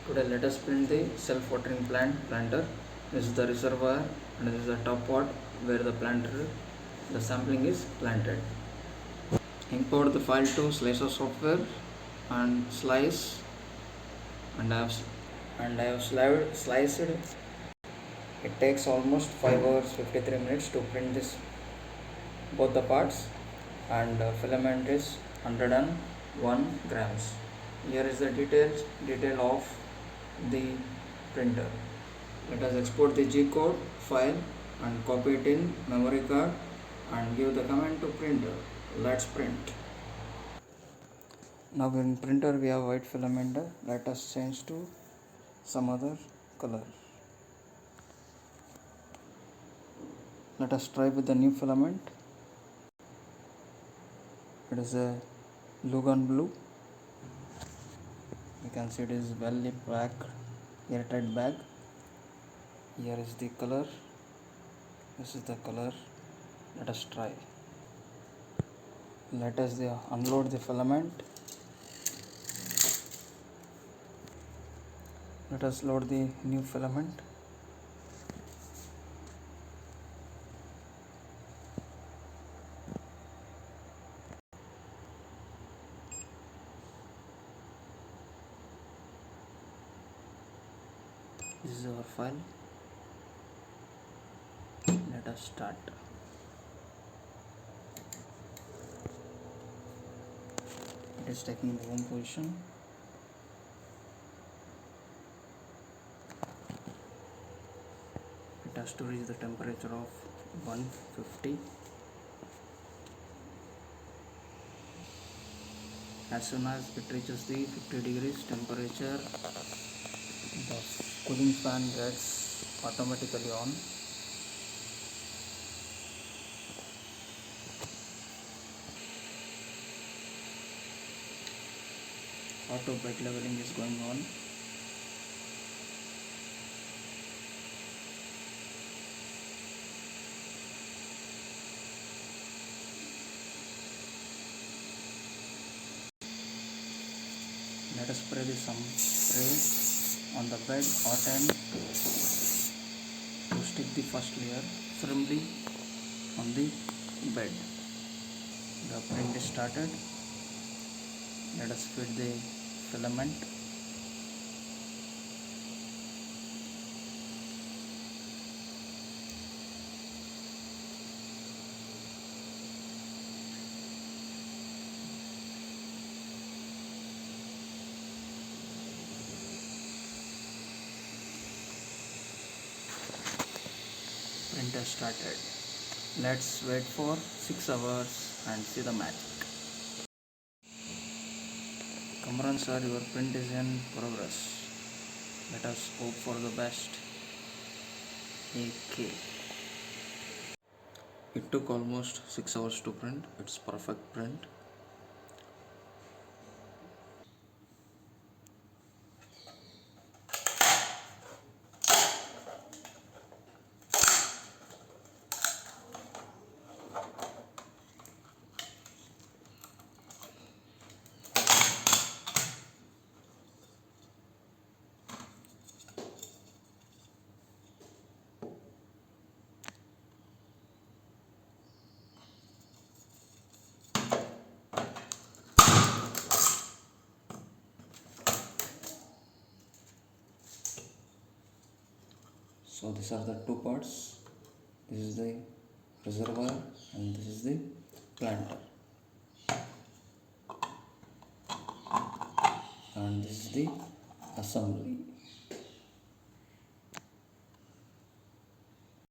Today let us print the self-watering planter. This is the reservoir and this is the top pot where the sampling is planted. Import the file to Slicer software and slice, and I have sliced. It takes almost 5 hours 53 minutes to print this both the parts, and filament is 101 grams. Here is the detail of the printer. Let us export the G code file and copy it in memory card and give the command to printer. Let's print. Now in printer we have white filament. Let us change to some other color. Let us try with the new filament. It is a Lugan blue. You can see it is well packed, airtight bag. Here is the color. This is the color. Let us try. Let us unload the filament. Let us load the new filament. This is our file. Let us start. It is taking the home position. It has to reach the temperature of 150. As soon as it reaches the 50 degrees temperature, the cooling fan gets automatically on. Auto bed leveling is going on. Let us spray some spray on the bed hot end to stick the first layer firmly on the bed. The print is started. Let us feed the filament. Printer started. Let's wait for 6 hours and see the magic. Kamran sir, your print is in progress. Let us hope for the best. AK. It took almost 6 hours to print. It's perfect print. So these are the two parts. This is the reservoir and this is the planter, and this is the assembly.